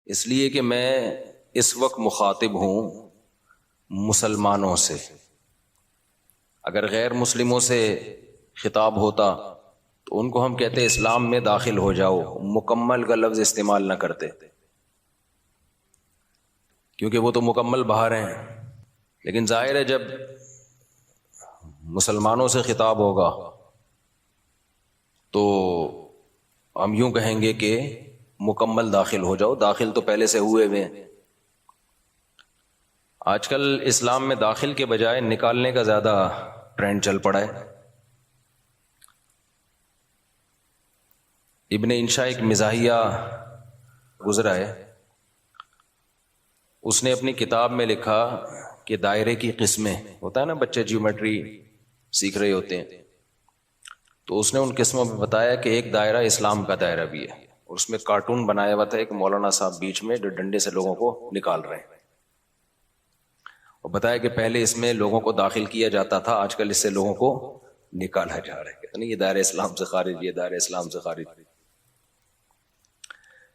اس لیے کہ میں اس وقت مخاطب ہوں مسلمانوں سے. اگر غیر مسلموں سے خطاب ہوتا تو ان کو ہم کہتے اسلام میں داخل ہو جاؤ، مکمل کا لفظ استعمال نہ کرتے کیونکہ وہ تو مکمل باہر ہیں. لیکن ظاہر ہے جب مسلمانوں سے خطاب ہوگا تو ہم یوں کہیں گے کہ مکمل داخل ہو جاؤ. داخل تو پہلے سے ہوئے ہوئے ہیں. آج کل اسلام میں داخل کے بجائے نکالنے کا زیادہ ٹرینڈ چل پڑا ہے. ابن انشا ایک مزاحیہ گزرا ہے، اس نے اپنی کتاب میں لکھا کہ دائرے کی قسمیں، ہوتا ہے نا بچے جیومیٹری سیکھ رہے ہوتے ہیں، تو اس نے ان قسموں میں بتایا کہ ایک دائرہ اسلام کا دائرہ بھی ہے، اور اس میں کارٹون بنایا ہوا تھا ایک مولانا صاحب بیچ میں جو ڈنڈے سے لوگوں کو نکال رہے ہیں، اور بتایا کہ پہلے اس میں لوگوں کو داخل کیا جاتا تھا، آج کل اس سے لوگوں کو نکالا جا رہا ہے. کہتے نہیں یہ دائرہ اسلام سے خارج، یہ دائرہ اسلام سے خارج.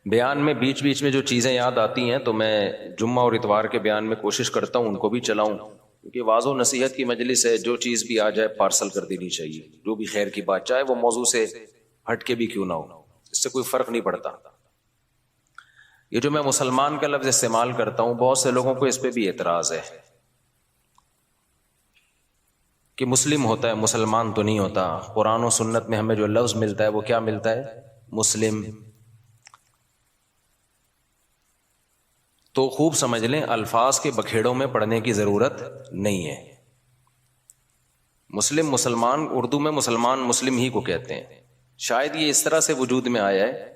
بیان میں بیچ بیچ میں جو چیزیں یاد آتی ہیں تو میں جمعہ اور اتوار کے بیان میں کوشش کرتا ہوں ان کو بھی چلاؤں، کیونکہ واعظ و نصیحت کی مجلس ہے، جو چیز بھی آ جائے پارسل کر دینی چاہیے. جو بھی خیر کی بات، چاہے وہ موضوع سے ہٹ کے بھی کیوں نہ ہو، اس سے کوئی فرق نہیں پڑتا. یہ جو میں مسلمان کا لفظ استعمال کرتا ہوں، بہت سے لوگوں کو اس پہ بھی اعتراض ہے کہ مسلم ہوتا ہے، مسلمان تو نہیں ہوتا. قرآن و سنت میں ہمیں جو لفظ ملتا ہے وہ کیا ملتا ہے؟ مسلم. تو خوب سمجھ لیں، الفاظ کے بکھیڑوں میں پڑھنے کی ضرورت نہیں ہے. مسلم مسلمان، اردو میں مسلمان مسلم ہی کو کہتے ہیں. شاید یہ اس طرح سے وجود میں آیا ہے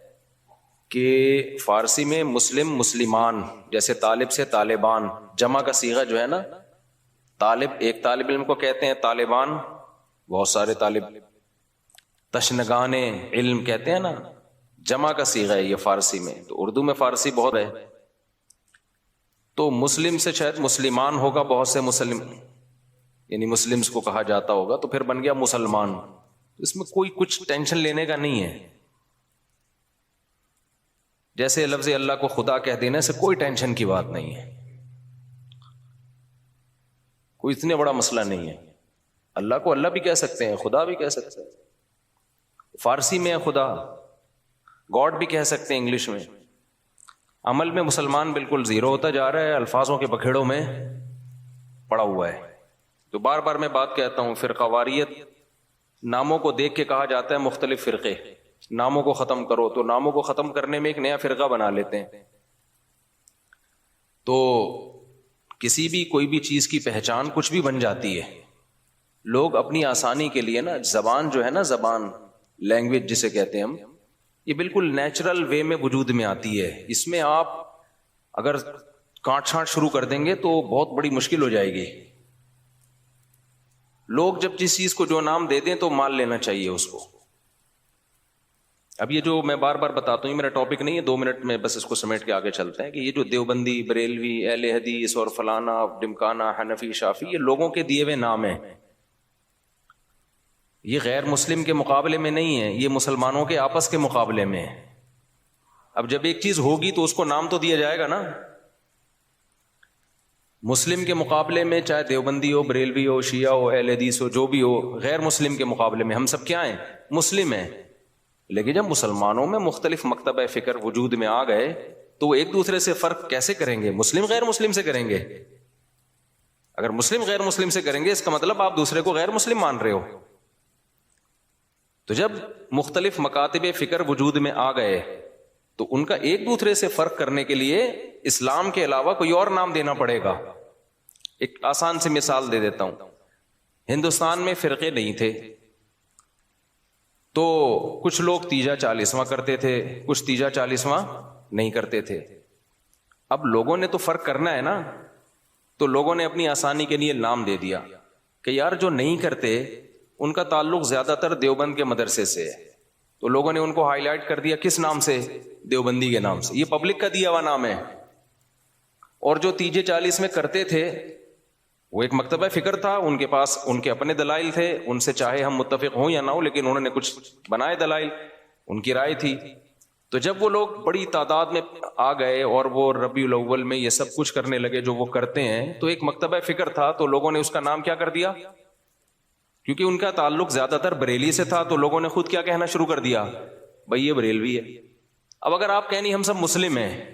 کہ فارسی میں مسلم مسلمان، جیسے طالب سے طالبان، جمع کا صیغہ جو ہے نا، طالب ایک طالب علم کو کہتے ہیں، طالبان بہت سارے طالب، تشنگان علم کہتے ہیں نا، جمع کا صیغہ ہے یہ فارسی میں. تو اردو میں فارسی بہت ہے، تو مسلم سے شاید مسلمان ہوگا، بہت سے مسلم یعنی مسلمز کو کہا جاتا ہوگا، تو پھر بن گیا مسلمان. اس میں کوئی کچھ ٹینشن لینے کا نہیں ہے. جیسے لفظ اللہ کو خدا کہہ دینے سے کوئی ٹینشن کی بات نہیں ہے، کوئی اتنے بڑا مسئلہ نہیں ہے. اللہ کو اللہ بھی کہہ سکتے ہیں، خدا بھی کہہ سکتے ہیں. فارسی میں ہے خدا، گاڈ بھی کہہ سکتے ہیں انگلش میں. عمل میں مسلمان بالکل زیرو ہوتا جا رہا ہے، الفاظوں کے بکھیڑوں میں پڑا ہوا ہے. تو بار بار میں بات کہتا ہوں، فرقہ واریت ناموں کو دیکھ کے کہا جاتا ہے مختلف فرقے، ناموں کو ختم کرو، تو ناموں کو ختم کرنے میں ایک نیا فرقہ بنا لیتے ہیں. تو کسی بھی کوئی بھی چیز کی پہچان کچھ بھی بن جاتی ہے. لوگ اپنی آسانی کے لیے نا، زبان جو ہے نا، زبان لینگویج جسے کہتے ہیں ہم، یہ بالکل نیچرل وے میں وجود میں آتی ہے. اس میں آپ اگر کاٹ چھانٹ شروع کر دیں گے تو بہت بڑی مشکل ہو جائے گی. لوگ جب جس چیز کو جو نام دے دیں تو مان لینا چاہیے اس کو. اب یہ جو میں بار بار بتاتا ہوں، یہ میرا ٹاپک نہیں ہے، 2 منٹ میں بس اس کو سمیٹ کے آگے چلتے ہیں، کہ یہ جو دیوبندی، بریلوی، اہل حدیث اور فلانا، ڈمکانا، حنفی، شافی، یہ لوگوں کے دیے ہوئے نام ہیں. یہ غیر مسلم کے مقابلے میں نہیں ہے، یہ مسلمانوں کے آپس کے مقابلے میں ہے. اب جب ایک چیز ہوگی تو اس کو نام تو دیا جائے گا نا. مسلم کے مقابلے میں چاہے دیوبندی ہو، بریلوی ہو، شیعہ ہو، اہل حدیث ہو، جو بھی ہو، غیر مسلم کے مقابلے میں ہم سب کیا ہیں؟ مسلم ہیں. لیکن جب مسلمانوں میں مختلف مکتبہ فکر وجود میں آ گئے تو وہ ایک دوسرے سے فرق کیسے کریں گے؟ مسلم غیر مسلم سے کریں گے. اگر مسلم غیر مسلم سے کریں گے اس کا مطلب آپ دوسرے کو غیر مسلم مان رہے ہو. تو جب مختلف مکاتب فکر وجود میں آ گئے تو ان کا ایک دوسرے سے فرق کرنے کے لیے اسلام کے علاوہ کوئی اور نام دینا پڑے گا. ایک آسان سی مثال دے دیتا ہوں. ہندوستان میں فرقے نہیں تھے تو کچھ لوگ تیجا 40واں کرتے تھے، کچھ تیجا 40واں نہیں کرتے تھے. اب لوگوں نے تو فرق کرنا ہے نا، تو لوگوں نے اپنی آسانی کے لیے نام دے دیا کہ یار جو نہیں کرتے ان کا تعلق زیادہ تر دیوبند کے مدرسے سے ہے، تو لوگوں نے ان کو ہائی لائٹ کر دیا کس نام سے؟ دیوبندی کے نام سے. یہ پبلک کا دیا ہوا نام ہے. اور جو تیجے 40 میں کرتے تھے وہ ایک مکتبہ فکر تھا، ان کے پاس ان کے اپنے دلائل تھے، ان سے چاہے ہم متفق ہوں یا نہ ہوں لیکن انہوں نے کچھ بنائے دلائل، ان کی رائے تھی. تو جب وہ لوگ بڑی تعداد میں آ گئے اور وہ ربیع الاول میں یہ سب کچھ کرنے لگے جو وہ کرتے ہیں، تو ایک مکتبہ فکر تھا، تو لوگوں نے اس کا نام کیا کر دیا، کیونکہ ان کا تعلق زیادہ تر بریلی سے تھا، تو لوگوں نے خود کیا کہنا شروع کر دیا، بھائی یہ بریلوی ہے۔ اب اگر آپ کہیں نہیں ہم سب مسلم ہیں،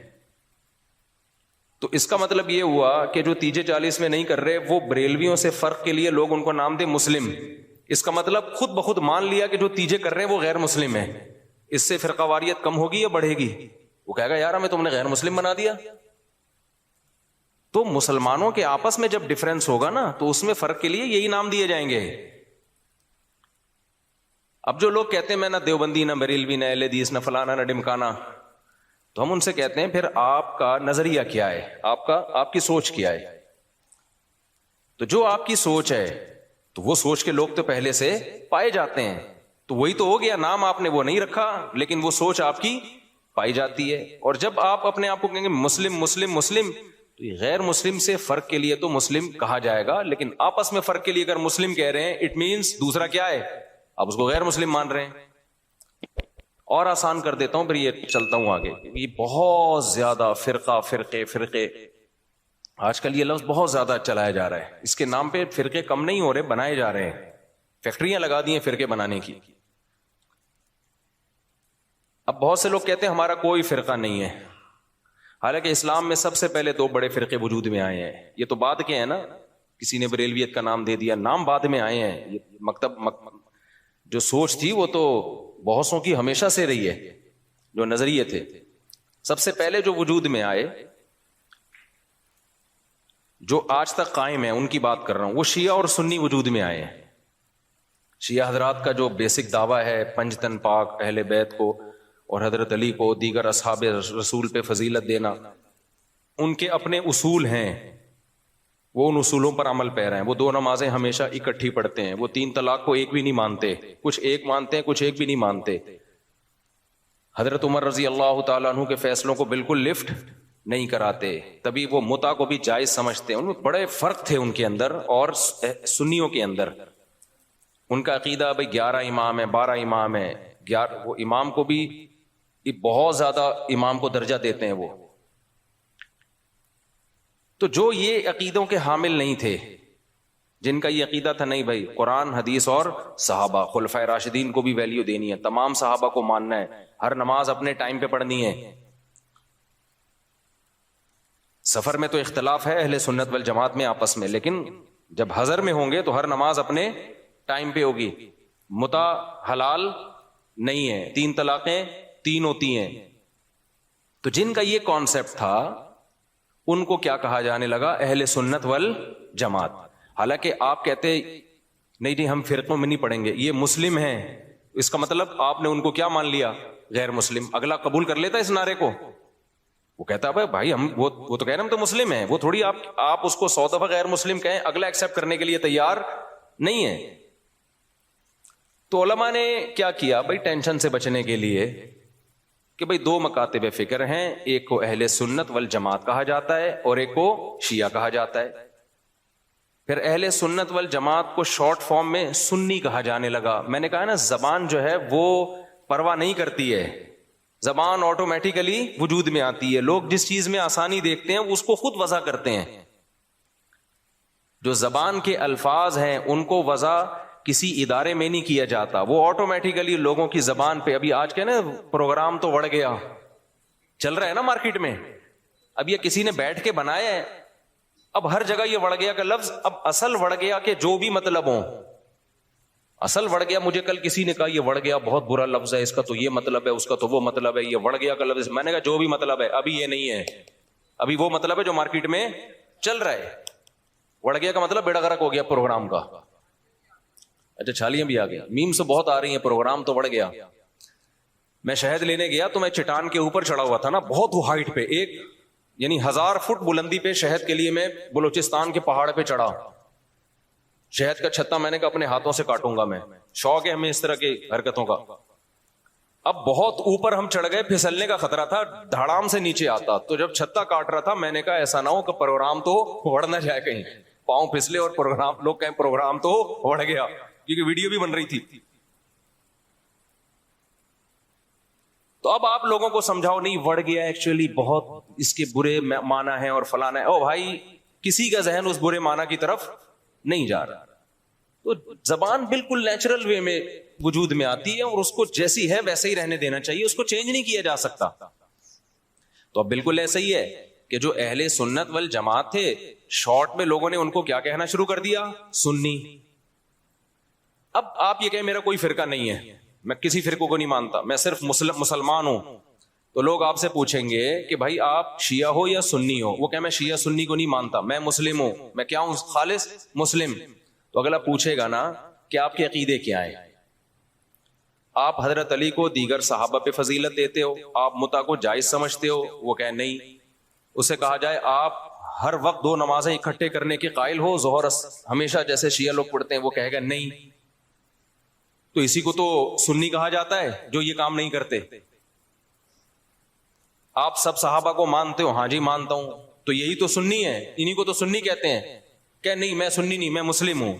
تو اس کا مطلب یہ ہوا کہ جو تیجے 40 میں نہیں کر رہے وہ بریلویوں سے فرق کے لیے لوگ ان کو نام دے مسلم۔ اس کا مطلب خود بخود مان لیا کہ جو تیجے کر رہے ہیں وہ غیر مسلم ہیں۔ اس سے فرقہ واریت کم ہوگی یا بڑھے گی؟ وہ کہے گا یار ہمیں تم نے غیر مسلم بنا دیا۔ تو مسلمانوں کے آپس میں جب ڈفرنس ہوگا نا تو اس میں فرق کے لیے یہی نام دیے جائیں گے۔ اب جو لوگ کہتے ہیں میں نہ دیوبندی نہ بریلوی نہ اہل حدیث نہ فلانا نہ ڈمکانا، تو ہم ان سے کہتے ہیں پھر آپ کا نظریہ کیا ہے، آپ کی سوچ کیا ہے؟ تو جو آپ کی سوچ ہے تو وہ سوچ کے لوگ تو پہلے سے پائے جاتے ہیں، تو وہی تو ہو گیا، نام آپ نے وہ نہیں رکھا لیکن وہ سوچ آپ کی پائی جاتی ہے۔ اور جب آپ اپنے آپ کو کہیں گے مسلم مسلم مسلم، تو یہ غیر مسلم سے فرق کے لیے تو مسلم کہا جائے گا، لیکن آپس میں فرق کے لیے اگر مسلم کہہ رہے ہیں اٹ مینس دوسرا کیا ہے، آپ اس کو غیر مسلم مان رہے ہیں۔ اور آسان کر دیتا ہوں پھر یہ چلتا ہوں آگے۔ یہ بہت زیادہ فرقے آج کل یہ لفظ بہت زیادہ چلایا جا رہا ہے، اس کے نام پہ فرقے کم نہیں ہو رہے، بنائے جا رہے ہیں، فیکٹریاں لگا دی ہیں فرقے بنانے کی۔ اب بہت سے لوگ کہتے ہیں ہمارا کوئی فرقہ نہیں ہے، حالانکہ اسلام میں سب سے پہلے 2 بڑے فرقے وجود میں آئے ہیں۔ یہ تو بعد کے ہیں نا، کسی نے بریلویت کا نام دے دیا، نام بعد میں آئے ہیں۔ یہ جو سوچ تھی وہ تو بہت سو کی ہمیشہ سے رہی ہے، جو نظریے تھے سب سے پہلے جو وجود میں آئے، جو آج تک قائم ہے ان کی بات کر رہا ہوں، وہ شیعہ اور سنی وجود میں آئے ہیں۔ شیعہ حضرات کا جو بیسک دعویٰ ہے پنجتن پاک، اہل بیت کو اور حضرت علی کو، دیگر اصحاب رسول پہ فضیلت دینا، ان کے اپنے اصول ہیں، وہ ان اصولوں پر عمل پیرا ہیں۔ وہ 2 نمازیں ہمیشہ اکٹھی پڑھتے ہیں، وہ 3 طلاق کو ایک بھی نہیں مانتے، کچھ ایک مانتے ہیں کچھ ایک بھی نہیں مانتے۔ حضرت عمر رضی اللہ تعالیٰ عنہ کے فیصلوں کو بالکل لفٹ نہیں کراتے، تبھی وہ متع کو بھی جائز سمجھتے ہیں۔ ان میں بڑے فرق تھے ان کے اندر اور سنیوں کے اندر۔ ان کا عقیدہ بھائی 11 امام ہے، 12 امام ہے، وہ امام کو بھی بہت زیادہ امام کو درجہ دیتے ہیں وہ۔ تو جو یہ عقیدوں کے حامل نہیں تھے، جن کا یہ عقیدہ تھا نہیں بھائی قرآن حدیث اور صحابہ خلفائے راشدین کو بھی ویلیو دینی ہے، تمام صحابہ کو ماننا ہے، ہر نماز اپنے ٹائم پہ پڑھنی ہے۔ سفر میں تو اختلاف ہے اہل سنت والجماعت میں آپس میں، لیکن جب حضر میں ہوں گے تو ہر نماز اپنے ٹائم پہ ہوگی۔ متع حلال نہیں ہے، 3 طلاقیں 3 ہوتی ہیں۔ تو جن کا یہ کانسیپٹ تھا ان کو کیا کہا جانے لگا؟ اہل سنت والجماعت۔ حالانکہ آپ کہتے نہیں جی ہم فرقوں میں نہیں پڑھیں گے، یہ مسلم ہیں، اس کا مطلب آپ نے ان کو کیا مان لیا؟ غیر مسلم۔ اگلا قبول کر لیتا اس نعرے کو؟ وہ کہتا ہے بھائی ہم وہ تو کہہ رہے ہیں ہم تو مسلم ہیں، وہ تھوڑی آپ اس کو 100 دفعہ غیر مسلم کہیں اگلا ایکسپٹ کرنے کے لیے تیار نہیں ہے۔ تو علماء نے کیا کیا بھائی ٹینشن سے بچنے کے لیے کہ بھائی 2 مکاتب فکر ہیں، ایک کو اہل سنت والجماعت کہا جاتا ہے اور ایک کو شیعہ کہا جاتا ہے۔ پھر اہل سنت والجماعت کو شارٹ فارم میں سنی کہا جانے لگا۔ میں نے کہا نا زبان جو ہے وہ پرواہ نہیں کرتی ہے، زبان آٹومیٹیکلی وجود میں آتی ہے، لوگ جس چیز میں آسانی دیکھتے ہیں اس کو خود وضع کرتے ہیں۔ جو زبان کے الفاظ ہیں ان کو وضع کسی ادارے میں نہیں کیا جاتا، وہ آٹومیٹیکلی لوگوں کی زبان پہ۔ ابھی آج کے نا پروگرام تو بڑھ گیا چل رہا ہے نا مارکیٹ میں، اب یہ کسی نے بیٹھ کے بنایا ہے، اب ہر جگہ یہ وڑ گیا کا لفظ، اب اصل وڑ گیا کہ جو بھی مطلب ہو، اصل وڑ گیا۔ مجھے کل کسی نے کہا یہ وڑ گیا بہت برا لفظ ہے، اس کا تو یہ مطلب ہے، اس کا تو وہ مطلب ہے، یہ وڑ گیا کا لفظ۔ میں نے کہا جو بھی مطلب ہے ابھی یہ نہیں ہے، ابھی وہ مطلب ہے جو مارکیٹ میں چل رہا ہے۔ وڑ گیا کا مطلب بیڑا غرق ہو گیا پروگرام کا۔ اچھا چھالیاں بھی آ گیا، میم سے بہت آ رہی ہیں، پروگرام تو بڑھ گیا۔ میں شہد لینے گیا تو میں چٹان کے اوپر چڑھا ہوا تھا نا، بہت ہائٹ پہ، ایک یعنی 1000 فٹ بلندی پہ شہد کے لیے میں بلوچستان کے پہاڑ پہ چڑھا۔ شہد کا چھتا میں نے کہا اپنے ہاتھوں سے کاٹوں گا میں، شوق ہے ہمیں اس طرح کی حرکتوں کا۔ اب بہت اوپر ہم چڑھ گئے، پھسلنے کا خطرہ تھا، دھڑام سے نیچے آتا، تو جب چھتا کاٹ رہا تھا میں نے کہا ایسا نہ ہو کہ پروگرام تو اڑ نہ جائے کہیں، پاؤں پھسلے اور پروگرام لوگ کہیں پروگرام تو اڑ گیا، کیونکہ ویڈیو بھی بن رہی تھی۔ تو اب آپ لوگوں کو سمجھاؤ نہیں بڑھ گیا ایکچولی بہت اس کے برے معنی ہیں اور فلانا ہے. او بھائی کسی کا ذہن اس برے معنی کی طرف نہیں جا رہا. تو زبان بالکل نیچرل وے میں وجود میں آتی ہے اور اس کو جیسی ہے ویسے ہی رہنے دینا چاہیے, اس کو چینج نہیں کیا جا سکتا. تو اب بالکل ایسا ہی ہے کہ جو اہل سنت والجماعت تھے, شارٹ میں لوگوں نے ان کو کیا کہنا شروع کر دیا, سنی. اب آپ یہ کہیں میرا کوئی فرقہ نہیں ہے, میں کسی فرقوں کو نہیں مانتا, میں صرف مسلمان ہوں, تو لوگ آپ سے پوچھیں گے کہ بھائی آپ شیعہ ہو یا سنی ہو؟ وہ کہ میں شیعہ سنی کو نہیں مانتا, میں مسلم ہوں. میں کیا ہوں؟ خالص مسلم. تو اگلا پوچھے گا نا کہ آپ کے عقیدے کیا ہیں؟ آپ حضرت علی کو دیگر صحابہ پہ فضیلت دیتے ہو, آپ متع کو جائز سمجھتے ہو؟ وہ کہے نہیں. اسے کہا جائے آپ ہر وقت 2 نمازیں اکٹھے کرنے کے قائل ہو, ظہر ہمیشہ جیسے شیعہ لوگ پڑھتے ہیں؟ وہ کہے گا نہیں. تو اسی کو تو سنی کہا جاتا ہے جو یہ کام نہیں کرتے. آپ سب صحابہ کو مانتے ہو؟ ہاں جی مانتا ہوں. تو یہی تو سنی ہے, انہی کو تو سنی کہتے ہیں. کہ نہیں میں سنی نہیں, میں مسلم ہوں.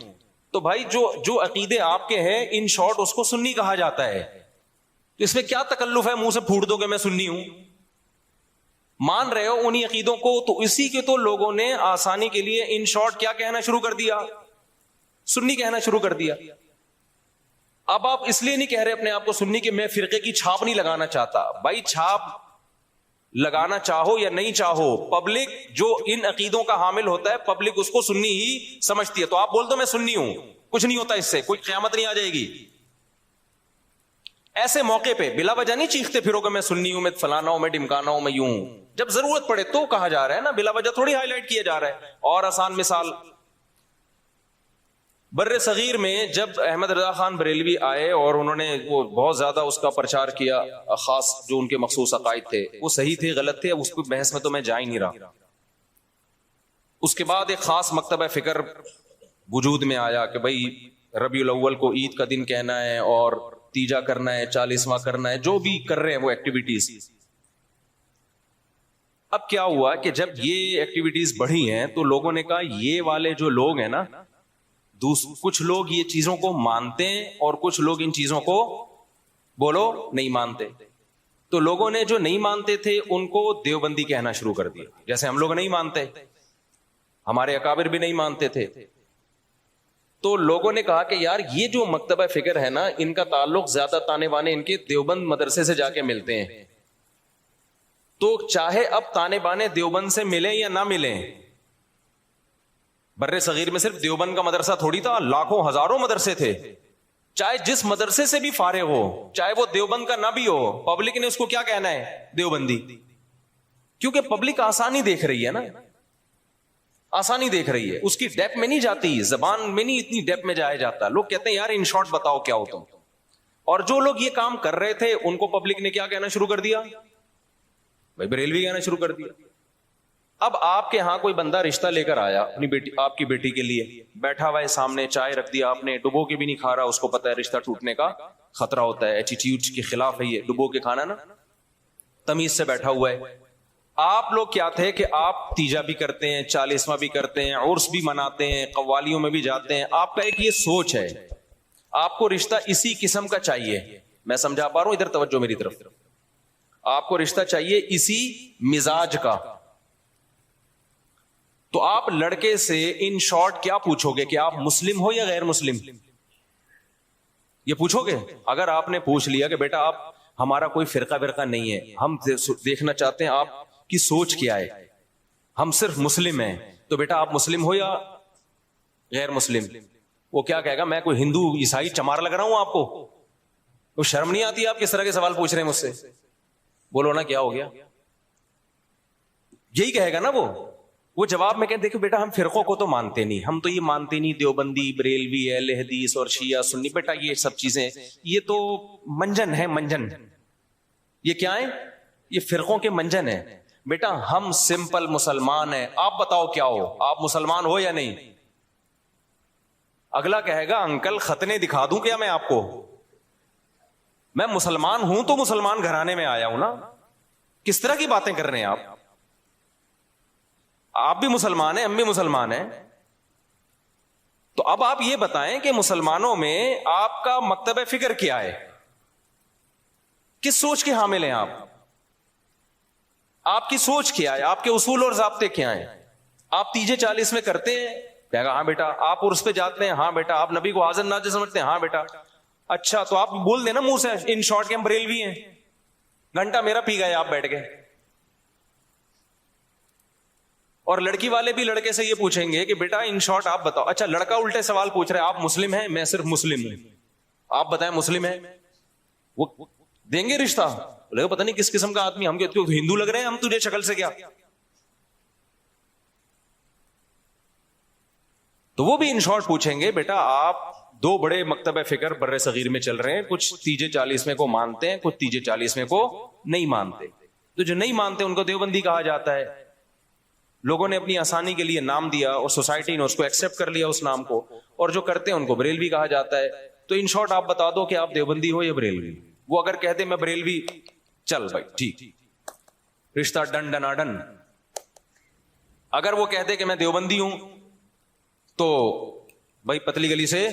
تو بھائی جو عقیدے آپ کے ہیں ان شارٹ اس کو سنی کہا جاتا ہے. تو اس میں کیا تکلف ہے منہ سے پھوٹ دو کہ میں سنی ہوں؟ مان رہے ہو انہی عقیدوں کو, تو اسی کے تو لوگوں نے آسانی کے لیے ان شارٹ کیا کہنا شروع کر دیا, سنی کہنا شروع کر دیا. اب آپ اس لیے نہیں کہہ رہے اپنے آپ کو سنی کہ میں فرقے کی چھاپ نہیں لگانا چاہتا. بھائی چھاپ لگانا چاہو یا نہیں چاہو, پبلک جو ان عقیدوں کا حامل ہوتا ہے پبلک اس کو سنی ہی سمجھتی ہے. تو آپ بول دو میں سنی ہوں, کچھ نہیں ہوتا, اس سے کوئی قیامت نہیں آ جائے گی. ایسے موقع پہ بلا وجہ نہیں چیختے پھرو کہ میں سنی ہوں, میں فلانا ہوں, میں ڈمکانا ہوں, میں یوں ہوں. جب ضرورت پڑے تو کہا جا رہا ہے نا, بلا وجہ تھوڑی ہائی لائٹ کیا جا رہا ہے. اور آسان مثال, بر صغیر میں جب احمد رضا خان بریلوی آئے اور انہوں نے وہ بہت زیادہ اس کا پرچار کیا, خاص جو ان کے مخصوص عقائد تھے وہ صحیح تھے غلط تھے, اس کو بحث میں تو میں جا ہی نہیں رہا. اس کے بعد ایک خاص مکتبہ فکر وجود میں آیا کہ بھائی ربیع الاول کو عید کا دن کہنا ہے اور تیجا کرنا ہے, 40واں کرنا ہے, جو بھی کر رہے ہیں وہ ایکٹیویٹیز. اب کیا ہوا کہ جب یہ ایکٹیویٹیز بڑھی ہیں تو لوگوں نے کہا یہ والے جو لوگ ہیں نا, کچھ لوگ یہ چیزوں کو مانتے ہیں اور کچھ لوگ ان چیزوں کو بولو نہیں مانتے. تو لوگوں نے جو نہیں مانتے تھے ان کو دیوبندی کہنا شروع کر دیا, جیسے ہم لوگ نہیں مانتے, ہمارے اکابر بھی نہیں مانتے تھے. تو لوگوں نے کہا کہ یار یہ جو مکتبہ فکر ہے نا, ان کا تعلق زیادہ تانے بانے ان کے دیوبند مدرسے سے جا کے ملتے ہیں. تو چاہے اب تانے بانے دیوبند سے ملیں یا نہ ملیں, بر صغیر میں صرف دیوبند کا مدرسہ تھوڑی تھا, لاکھوں ہزاروں مدرسے تھے. چاہے جس مدرسے سے بھی فارغ ہو, چاہے وہ دیوبند کا نہ بھی ہو, پبلک نے اس کو کیا کہنا ہے, دیوبندی. کیونکہ پبلک آسانی دیکھ رہی ہے نا, آسانی دیکھ رہی ہے, اس کی ڈیپ میں نہیں جاتی, زبان میں نہیں اتنی ڈیپ میں جایا جاتا. لوگ کہتے ہیں یار ان شارٹ بتاؤ کیا ہو تم. اور جو لوگ یہ کام کر رہے تھے ان کو پبلک نے کیا کہنا شروع کر دیا, بھائی بریلوی کہنا شروع کر دیا. اب آپ کے ہاں کوئی بندہ رشتہ لے کر آیا اپنی بیٹی, آپ کی بیٹی کے لیے, بیٹھا ہوا ہے سامنے, چائے رکھ دیا آپ نے, ڈبو کے بھی نہیں کھا رہا, اس کو پتا ہے رشتہ ٹوٹنے کا خطرہ ہوتا ہے, ایٹیٹیوڈ کے خلاف ہے یہ ڈبو کے کھانا نا, تمیز سے بیٹھا ہوا ہے. آپ لوگ کیا تھے کہ آپ تیجا بھی کرتے ہیں, 40واں بھی کرتے ہیں, عرس بھی مناتے ہیں, قوالیوں میں بھی جاتے ہیں. آپ کا ایک یہ سوچ ہے آپ کو رشتہ اسی قسم کا چاہیے. میں سمجھا پا رہا ہوں, ادھر توجہ میری طرف. آپ کو رشتہ چاہیے اسی مزاج کا. تو آپ لڑکے سے ان شارٹ کیا پوچھو گے کہ آپ مسلم ہو یا غیر مسلم, یہ پوچھو گے؟ اگر آپ نے پوچھ لیا کہ بیٹا آپ ہمارا کوئی فرقہ نہیں ہے, ہم دیکھنا چاہتے ہیں آپ کی سوچ کیا ہے, ہم صرف مسلم ہیں, تو بیٹا آپ مسلم ہو یا غیر مسلم. وہ کیا کہے گا, میں کوئی ہندو عیسائی چمار لگ رہا ہوں آپ کو؟ وہ شرم نہیں آتی آپ کس طرح کے سوال پوچھ رہے ہیں مجھ سے؟ بولو نا کیا ہو گیا, یہی کہے گا نا وہ جواب میں کہتے دیکھو بیٹا ہم فرقوں کو تو مانتے نہیں, ہم تو یہ مانتے نہیں دیوبندی, بریلوی, اہل حدیث اور شیعہ سنی. بیٹا یہ سب چیزیں یہ تو منجن ہے, منجن. یہ کیا ہے؟ یہ فرقوں کے منجن ہے. بیٹا ہم سمپل مسلمان ہیں, آپ بتاؤ کیا ہو, آپ مسلمان ہو یا نہیں؟ اگلا کہے گا انکل ختنے دکھا دوں کیا میں آپ کو, میں مسلمان ہوں تو مسلمان گھرانے میں آیا ہوں نا. کس طرح کی باتیں کر رہے ہیں آپ بھی مسلمان ہیں, ہم بھی مسلمان ہیں. تو اب آپ یہ بتائیں کہ مسلمانوں میں آپ کا مکتبہ فکر کیا ہے, کس سوچ کے حامل ہیں آپ کی سوچ کیا ہے, آپ کے اصول اور ضابطے کیا ہیں؟ آپ تیجے 40 میں کرتے ہیں؟ کہا ہاں بیٹا. آپ عرس پہ جاتے ہیں؟ ہاں بیٹا. آپ نبی کو حاضر ناظر سمجھتے ہیں؟ ہاں بیٹا. اچھا تو آپ بول دینا منہ سے ان شارٹ کے ہم بریلوی ہیں. گھنٹہ میرا پی گئے آپ بیٹھ گئے. اور لڑکی والے بھی لڑکے سے یہ پوچھیں گے کہ بیٹا ان شارٹ آپ بتاؤ. اچھا لڑکا الٹے سوال پوچھ رہے ہیں, آپ مسلم ہیں؟ میں صرف مسلم ہوں. آپ بتائیں مسلم ہیں؟ وہ دیں گے رشتہ؟ لگے پتہ نہیں کس قسم کا آدمی, ہم کہتے ہو ہندو لگ رہے ہیں ہم تجھے شکل سے کیا. تو وہ بھی ان شارٹ پوچھیں گے بیٹا آپ دو بڑے مکتب فکر بر صغیر میں چل رہے ہیں, کچھ تیجے 40 میں کو مانتے ہیں, کچھ تیجے 40 میں کو نہیں مانتے. تو جو نہیں مانتے ان کو دیوبندی کہا جاتا ہے. لوگوں نے اپنی آسانی کے لیے نام دیا اور سوسائٹی نے اس کو ایکسپٹ کر لیا اس نام کو, اور جو کرتے ہیں ان کو بریلوی کہا جاتا ہے. تو ان شارٹ آپ بتا دو کہ آپ دیوبندی ہو یا بریلوی. وہ اگر کہتے میں بریلوی, چل بھائی ٹھیک, رشتہ ڈن ڈنا ڈن. اگر وہ کہتے کہ میں دیوبندی ہوں تو بھائی پتلی گلی سے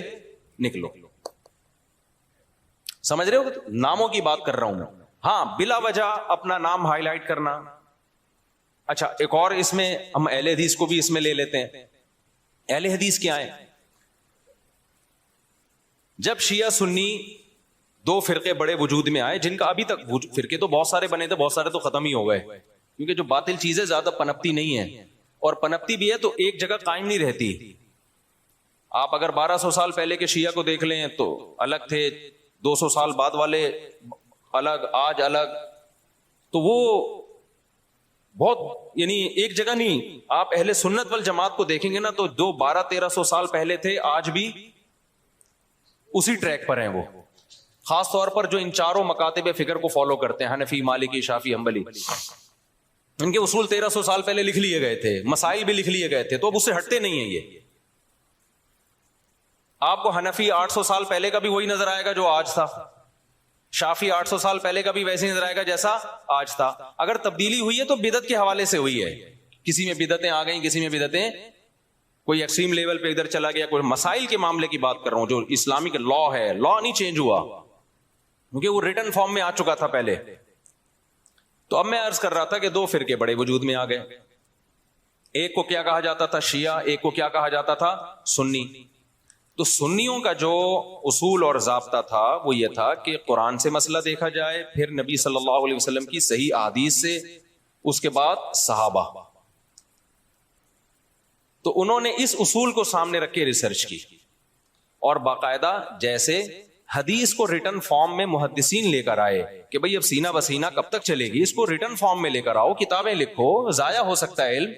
نکلو. سمجھ رہے ہو؟ ناموں کی بات کر رہا ہوں میں. ہاں بلا وجہ اپنا نام ہائی لائٹ کرنا. اچھا ایک اور اس میں ہم اہل حدیث کو بھی اس میں لے لیتے ہیں. اہل حدیث کیا ہے؟ جب شیعہ سنی دو فرقے بڑے وجود میں آئے, جن کا ابھی تک فرقے تو بہت سارے بنے تھے, بہت سارے تو ختم ہی ہو گئے, کیونکہ جو باطل چیزیں زیادہ پنپتی نہیں ہے, اور پنپتی بھی ہے تو ایک جگہ قائم نہیں رہتی. آپ اگر 1200 سال پہلے کے شیعہ کو دیکھ لیں تو الگ تھے, 200 سال بعد والے الگ, آج الگ. تو وہ بہت یعنی ایک جگہ نہیں. آپ اہل سنت والجماعت کو دیکھیں گے نا تو جو 1200-1300 سال پہلے تھے آج بھی اسی ٹریک پر ہیں وہ. خاص طور پر جو ان چاروں مکاتب فکر کو فالو کرتے ہیں, حنفی, مالکی, شافعی, حنبلی, ان کے اصول 1300 سال پہلے لکھ لیے گئے تھے, مسائل بھی لکھ لیے گئے تھے, تو اب اس سے ہٹتے نہیں ہیں یہ. آپ کو حنفی 800 سال پہلے کا بھی وہی نظر آئے گا جو آج تھا, شافعی 800 سال پہلے کا بھی ویسے ہی نظر آئے گا جیسا آج تھا. اگر تبدیلی ہوئی ہے تو بدعت کے حوالے سے ہوئی ہے, کسی میں بدعتیں آ گئیں, کسی میں بدعتیں, کوئی ایکسٹریم لیول پہ ادھر چلا گیا. کوئی مسائل کے معاملے کی بات کر رہا ہوں, جو اسلامک لا ہے, لا نہیں چینج ہوا کیونکہ وہ ریٹن فارم میں آ چکا تھا پہلے. تو اب میں عرض کر رہا تھا کہ دو فرقے بڑے وجود میں آ گئے. ایک کو کیا کہا جاتا تھا؟ شیعہ. ایک کو کیا کہا جاتا تھا؟ سنی. تو سنیوں کا جو اصول اور ضابطہ تھا وہ یہ تھا کہ قرآن سے مسئلہ دیکھا جائے, پھر نبی صلی اللہ علیہ وسلم کی صحیح احادیث سے, اس کے بعد صحابہ. تو انہوں نے اس اصول کو سامنے رکھ کے ریسرچ کی, اور باقاعدہ جیسے حدیث کو ریٹن فارم میں محدثین لے کر آئے کہ بھئی اب سینہ بسینہ کب تک چلے گی, اس کو ریٹن فارم میں لے کر آؤ, کتابیں لکھو, ضائع ہو سکتا ہے علم.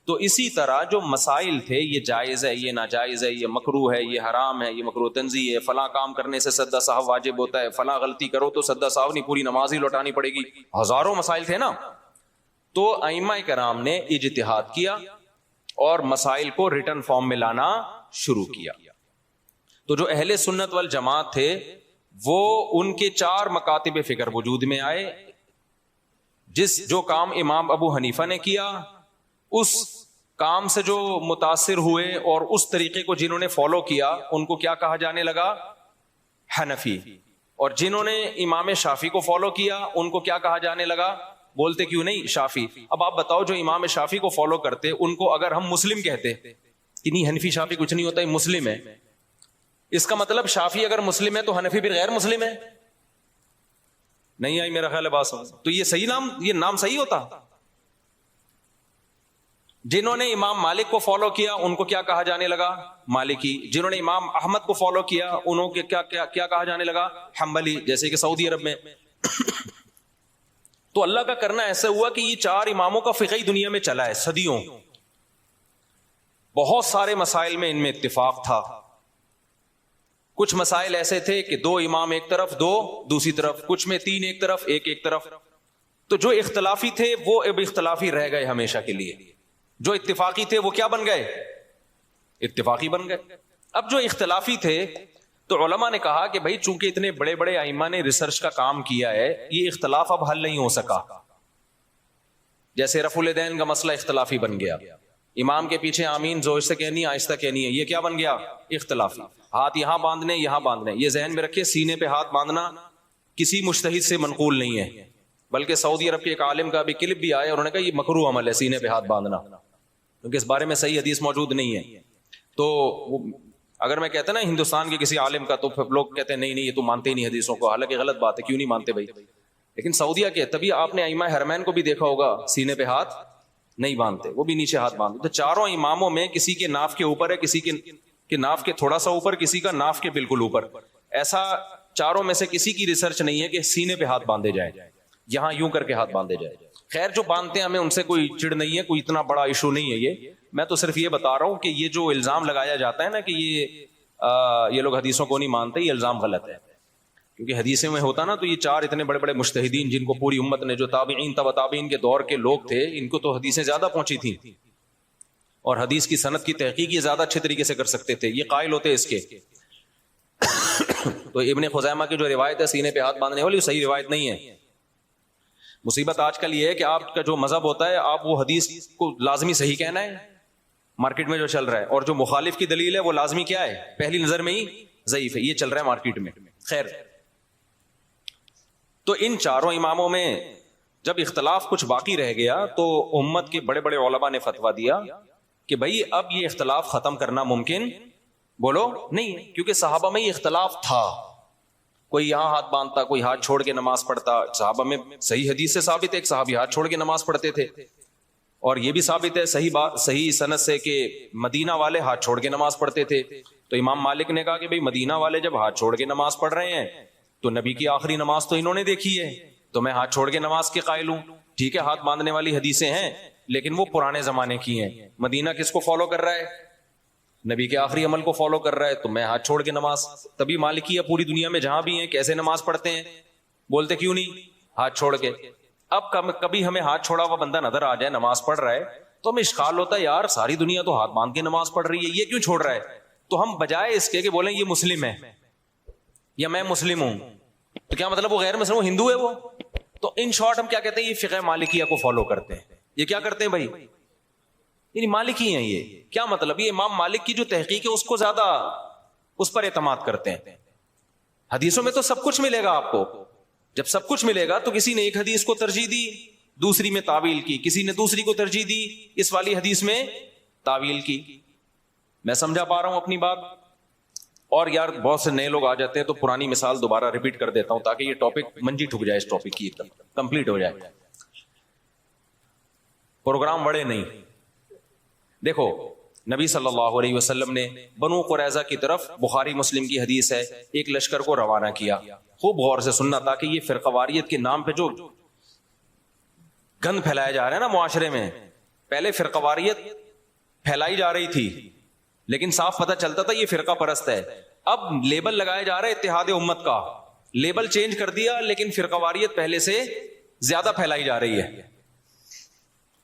تو اسی طرح جو مسائل تھے, یہ جائز ہے, یہ ناجائز ہے, یہ مکروہ ہے, یہ حرام ہے, یہ مکروہ تنزیہ ہے, فلاں کام کرنے سے سجدہ سہو واجب ہوتا ہے, فلاں غلطی کرو تو سجدہ سہو نہیں, پوری نماز ہی لوٹانی پڑے گی, ہزاروں مسائل تھے نا. تو ائمہ کرام نے اجتہاد کیا اور مسائل کو ریٹن فارم میں لانا شروع کیا. تو جو اہل سنت والجماعت تھے وہ ان کے 4 مکاتب فکر وجود میں آئے. جو کام امام ابو حنیفہ نے کیا, اس کام سے جو متاثر ہوئے اور اس طریقے کو جنہوں نے فالو کیا, ان کو کیا کہا جانے لگا؟ حنفی. اور جنہوں نے امام شافعی کو فالو کیا, ان کو کیا کہا جانے لگا؟ بولتے کیوں نہیں؟ شافعی. اب آپ بتاؤ جو امام شافعی کو فالو کرتے, ان کو اگر ہم مسلم کہتے کہ نہیں حنفی شافعی کچھ نہیں ہوتا, یہ مسلم ہے, اس کا مطلب شافعی اگر مسلم ہے تو حنفی بھی غیر مسلم ہے؟ نہیں آئی میرا خیال ہے بات. تو یہ صحیح نام, یہ نام صحیح ہوتا؟ جنہوں نے امام مالک کو فالو کیا ان کو کیا کہا جانے لگا؟ مالکی. جنہوں نے امام احمد کو فالو کیا انہوں کے کیا کہا جانے لگا؟ حنبلی, جیسے کہ سعودی عرب میں. تو اللہ کا کرنا ایسا ہوا کہ یہ 4 اماموں کا فقہی دنیا میں چلا ہے صدیوں. بہت سارے مسائل میں ان میں اتفاق تھا. کچھ مسائل ایسے تھے کہ 2 امام ایک طرف, 2 دوسری طرف, کچھ میں 3 ایک طرف, ایک طرف. تو جو اختلافی تھے وہ اب اختلافی رہ گئے ہمیشہ کے لیے, جو اتفاقی تھے وہ کیا بن گئے؟ اتفاقی بن گئے. اب جو اختلافی تھے تو علماء نے کہا کہ بھائی چونکہ اتنے بڑے بڑے ائمہ نے ریسرچ کا کام کیا ہے, یہ اختلاف اب حل نہیں ہو سکا. جیسے رفع الیدین کا مسئلہ اختلافی بن گیا, امام کے پیچھے آمین زور سے کہنی آہستہ کہنی ہے, یہ کیا بن گیا؟ اختلافی. ہاتھ یہاں باندھنے, یہاں باندھنے, یہ ذہن میں رکھے, سینے پہ ہاتھ باندھنا کسی مجتہد سے منقول نہیں ہے، بلکہ سعودی عرب کے ایک عالم کا بھی کلپ بھی آیا، انہوں نے کہا یہ مکروہ عمل ہے سینے پہ ہاتھ باندھنا، کیونکہ اس بارے میں صحیح حدیث موجود نہیں ہے۔ تو اگر میں کہتا نا ہندوستان کے کسی عالم کا، تو پھر لوگ کہتے ہیں نہیں یہ تو مانتے ہی نہیں حدیثوں کو، حالانکہ غلط بات ہے، کیوں نہیں مانتے بھائی؟ لیکن سعودیہ کے تبھی آپ نے ائمہ حرمین کو بھی دیکھا ہوگا سینے پہ ہاتھ نہیں باندھتے، وہ بھی نیچے ہاتھ باندھتے۔ تو چاروں اماموں میں کسی کے ناف کے اوپر ہے، کسی کے ناف کے تھوڑا سا اوپر، کسی کا ناف کے بالکل اوپر، ایسا چاروں میں سے کسی کی ریسرچ نہیں ہے کہ سینے پہ ہاتھ باندھے جائیں، یہاں یوں کر کے ہاتھ باندھے جائیں۔ خیر جو باندھتے ہیں ہمیں ان سے کوئی چڑ نہیں ہے، کوئی اتنا بڑا ایشو نہیں ہے یہ، میں تو صرف یہ بتا رہا ہوں کہ یہ جو الزام لگایا جاتا ہے نا کہ یہ لوگ حدیثوں کو نہیں مانتے، یہ الزام غلط ہے، کیونکہ حدیثوں میں ہوتا نا تو یہ چار اتنے بڑے بڑے مجتہدین جن کو پوری امت نے، جو تابعین تبع تابعین کے دور کے لوگ تھے، ان کو تو حدیثیں زیادہ پہنچی تھیں اور حدیث کی سند کی تحقیق یہ زیادہ اچھے طریقے سے کر سکتے تھے، یہ قائل ہوتے اس کے۔ تو ابن خزیمہ کی جو روایت ہے سینے پہ ہاتھ باندھنے والی، وہ صحیح روایت نہیں ہے۔ مصیبت آج کل یہ ہے کہ آپ کا جو مذہب ہوتا ہے، آپ وہ حدیث کو لازمی صحیح کہنا ہے مارکیٹ میں جو چل رہا ہے، اور جو مخالف کی دلیل ہے وہ لازمی کیا ہے؟ پہلی نظر میں ہی ضعیف ہے، یہ چل رہا ہے مارکیٹ میں۔ خیر، تو ان چاروں اماموں میں جب اختلاف کچھ باقی رہ گیا تو امت کے بڑے بڑے علماء نے فتویٰ دیا کہ بھائی اب یہ اختلاف ختم کرنا ممکن بولو نہیں ہے، کیونکہ صحابہ میں یہ اختلاف تھا، کوئی یہاں ہاتھ باندھتا، کوئی ہاتھ چھوڑ کے نماز پڑھتا۔ صحابہ میں صحیح حدیث سے ثابت ہے ایک صحابی ہاتھ چھوڑ کے نماز پڑھتے تھے، اور یہ بھی ثابت ہے صحیح سند سے کہ مدینہ والے ہاتھ چھوڑ کے نماز پڑھتے تھے۔ تو امام مالک نے کہا کہ بھئی مدینہ والے جب ہاتھ چھوڑ کے نماز پڑھ رہے ہیں تو نبی کی آخری نماز تو انہوں نے دیکھی ہے، تو میں ہاتھ چھوڑ کے نماز کے قائل ہوں۔ ٹھیک ہے، ہاتھ باندھنے والی حدیثیں ہیں لیکن وہ پرانے زمانے کی ہیں، مدینہ کس کو فالو کر رہا ہے؟ نبی کے آخری عمل کو فالو کر رہا ہے، تو میں ہاتھ چھوڑ کے نماز۔ تبھی مالکیہ پوری دنیا میں جہاں بھی ہیں کیسے نماز پڑھتے ہیں؟ بولتے کیوں نہیں؟ ہاتھ چھوڑ کے۔ اب کبھی ہمیں ہاتھ چھوڑا ہوا بندہ نظر آ جائے نماز پڑھ رہا ہے تو ہمیں اشکال ہوتا ہے، یار ساری دنیا تو ہاتھ باندھ کے نماز پڑھ رہی ہے، یہ کیوں چھوڑ رہا ہے؟ تو ہم بجائے اس کے کہ بولیں یہ مسلم ہے یا میں مسلم ہوں، تو کیا مطلب وہ غیر مسلم، وہ ہندو ہے وہ؟ تو ان شارٹ ہم کیا کہتے ہیں؟ یہ فقہ مالکیہ کو فالو کرتے ہیں۔ یہ کیا کرتے ہیں بھائی؟ یعنی مالکی ہیں۔ یہ کیا مطلب؟ یہ امام مالک کی جو تحقیق ہے اس کو زیادہ اس پر اعتماد کرتے ہیں۔ حدیثوں میں تو سب کچھ ملے گا آپ کو، جب سب کچھ ملے گا تو کسی نے ایک حدیث کو ترجیح دی، دوسری میں تعویل کی، کسی نے دوسری کو ترجیح دی، اس والی حدیث میں تعویل کی۔ میں سمجھا پا رہا ہوں اپنی بات؟ اور یار بہت سے نئے لوگ آ جاتے ہیں تو پرانی مثال دوبارہ ریپیٹ کر دیتا ہوں تاکہ یہ ٹاپک منجی ٹھک جائے، اس ٹاپک کی کمپلیٹ ہو جائے، پروگرام بڑے نہیں۔ دیکھو نبی صلی اللہ علیہ وسلم نے بنو قریظہ کی طرف، بخاری مسلم کی حدیث ہے، ایک لشکر کو روانہ کیا۔ خوب غور سے سننا تاکہ یہ فرقہ واریت کے نام پہ جو گند پھیلایا جا رہا ہے نا معاشرے میں، پہلے فرقہ واریت پھیلائی جا رہی تھی لیکن صاف پتہ چلتا تھا یہ فرقہ پرست ہے، اب لیبل لگایا جا رہا ہے اتحاد امت کا، لیبل چینج کر دیا لیکن فرقہ واریت پہلے سے زیادہ پھیلائی جا رہی ہے،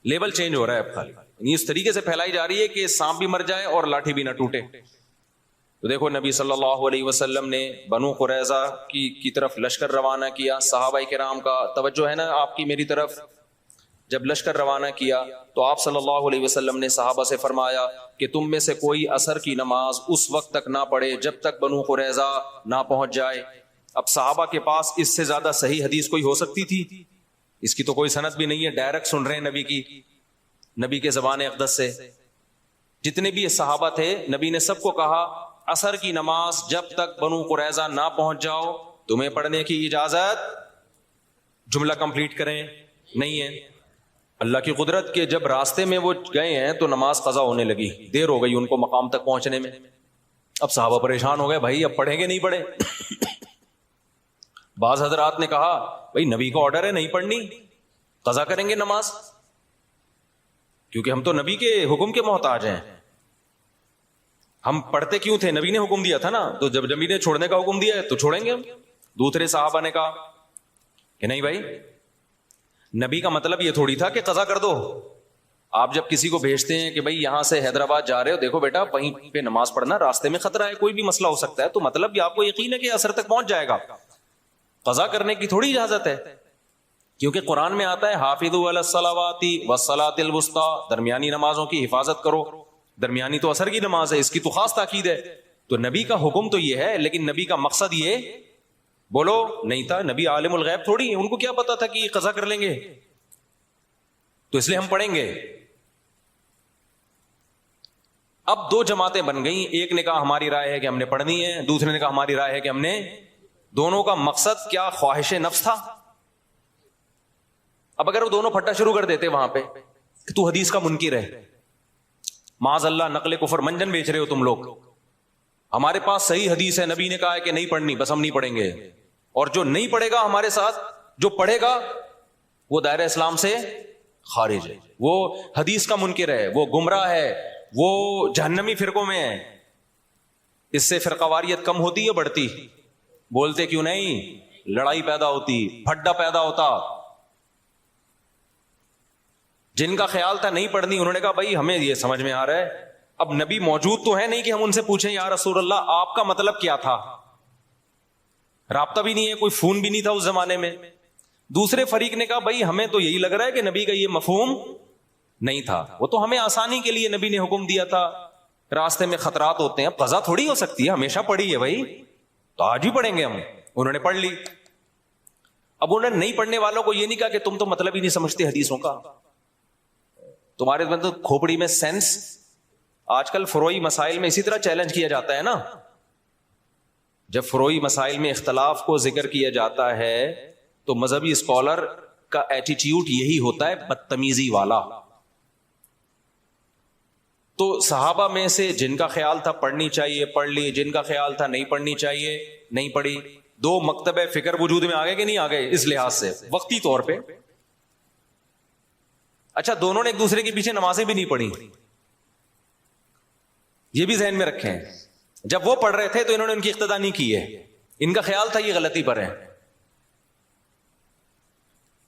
لیبل چینج ہو رہا ہے اب خالی، یعنی اس طریقے سے پھیلائی جا رہی ہے کہ سانپ بھی مر جائے اور لاٹھی بھی نہ ٹوٹے۔ تو دیکھو نبی صلی اللہ علیہ وسلم نے بنو قریظہ کی طرف لشکر روانہ کیا، صحابہ کرام کا توجہ ہے نا آپ کی میری طرف۔ جب لشکر روانہ کیا تو آپ صلی اللہ علیہ وسلم نے صحابہ سے فرمایا کہ تم میں سے کوئی عصر کی نماز اس وقت تک نہ پڑھے جب تک بنو قریظہ نہ پہنچ جائے۔ اب صحابہ کے پاس اس سے زیادہ صحیح حدیث کوئی ہو سکتی تھی؟ اس کی تو کوئی سند بھی نہیں ہے، ڈائریکٹ سن رہے ہیں نبی کے زبان اقدس سے۔ جتنے بھی صحابہ تھے نبی نے سب کو کہا عصر کی نماز جب تک بنو قریظہ نہ پہنچ جاؤ تمہیں پڑھنے کی اجازت، جملہ کمپلیٹ کریں، نہیں ہے۔ اللہ کی قدرت کے جب راستے میں وہ گئے ہیں تو نماز قضا ہونے لگی، دیر ہو گئی ان کو مقام تک پہنچنے میں۔ اب صحابہ پریشان ہو گئے، بھائی اب پڑھیں گے نہیں پڑھے؟ بعض حضرات نے کہا بھائی نبی کا آرڈر ہے نہیں پڑھنی، قضا کریں گے نماز، کیونکہ ہم تو نبی کے حکم کے محتاج ہیں، ہم پڑھتے کیوں تھے؟ نبی نے حکم دیا تھا نا، تو جب نبی نے چھوڑنے کا حکم دیا ہے تو چھوڑیں گے ہم۔ دوسرے صحابہ نے کہا کہ نہیں بھائی، نبی کا مطلب یہ تھوڑی تھا کہ قضا کر دو۔ آپ جب کسی کو بھیجتے ہیں کہ بھائی یہاں سے حیدرآباد جا رہے ہو، دیکھو بیٹا وہیں پہ نماز پڑھنا، راستے میں خطرہ ہے، کوئی بھی مسئلہ ہو سکتا ہے، تو مطلب یہ آپ کو یقین ہے کہ عصر تک پہنچ جائے گا، قضا کرنے کی تھوڑی اجازت ہے، کیونکہ قرآن میں آتا ہے حافظوا علی الصلوات والصلاۃ الوسطی، درمیانی نمازوں کی حفاظت کرو۔ درمیانی تو عصر کی نماز ہے، اس کی تو خاص تاکید ہے۔ تو نبی کا حکم تو یہ ہے، لیکن نبی کا مقصد یہ بولو نہیں تھا. نبی عالم الغیب تھوڑی ہے, ان کو کیا پتا تھا کہ یہ قضا کر لیں گے, تو اس لیے ہم پڑھیں گے. اب دو جماعتیں بن گئیں, ایک نے کہا ہماری رائے ہے کہ ہم نے پڑھنی ہے, دوسرے نے کہا ہماری رائے ہے کہ ہم نے. دونوں کا مقصد کیا؟ خواہش نفس تھا. اب اگر وہ دونوں پھٹا شروع کر دیتے وہاں پہ کہ تو حدیث کا منکر ہے, معاذ اللہ نقل کفر منجن بیچ رہے ہو تم لوگ, ہمارے پاس صحیح حدیث ہے, نبی نے کہا ہے کہ نہیں پڑھنی, بس ہم نہیں پڑھیں گے, اور جو نہیں پڑھے گا ہمارے ساتھ, جو پڑھے گا وہ دائرہ اسلام سے خارج ہے, وہ حدیث کا منکر ہے, وہ گمراہ ہے, وہ جہنمی فرقوں میں ہے. اس سے فرقہ واریت کم ہوتی ہے بڑھتی؟ بولتے کیوں نہیں؟ لڑائی پیدا ہوتی, پھڈا پیدا ہوتا. جن کا خیال تھا نہیں پڑھنی, انہوں نے کہا بھائی ہمیں یہ سمجھ میں آ رہا ہے, اب نبی موجود تو ہے نہیں کہ ہم ان سے پوچھیں یا رسول اللہ آپ کا مطلب کیا تھا. رابطہ بھی نہیں ہے, کوئی فون بھی نہیں تھا اس زمانے میں. دوسرے فریق نے کہا بھائی ہمیں تو یہی لگ رہا ہے کہ نبی کا یہ مفہوم نہیں تھا, وہ تو ہمیں آسانی کے لیے نبی نے حکم دیا تھا, راستے میں خطرات ہوتے ہیں, اب قضا تھوڑی ہو سکتی ہے, ہمیشہ پڑھی ہے بھائی, تو آج ہی پڑھیں گے ہم. انہوں نے پڑھ لی. اب انہوں نے نہیں پڑھنے والوں کو یہ نہیں کہا کہ تم تو مطلب ہی نہیں سمجھتے حدیثوں کا, تمہارے تو کھوپڑی میں سینس. آج کل فروئی مسائل میں اسی طرح چیلنج کیا جاتا ہے نا, جب فروئی مسائل میں اختلاف کو ذکر کیا جاتا ہے تو مذہبی اسکالر کا ایٹیٹیوڈ یہی ہوتا ہے, بدتمیزی والا. تو صحابہ میں سے جن کا خیال تھا پڑھنی چاہیے پڑھ لی, جن کا خیال تھا نہیں پڑھنی چاہیے نہیں پڑھی. دو مکتب فکر وجود میں آ گئے کہ نہیں آ گئے اس لحاظ سے وقتی طور پہ. اچھا, دونوں نے ایک دوسرے کے پیچھے نمازیں بھی نہیں پڑھی, یہ بھی ذہن میں رکھیں. جب وہ پڑھ رہے تھے تو انہوں نے ان کی اقتدا نہیں کی ہے, ان کا خیال تھا یہ غلطی پر ہے.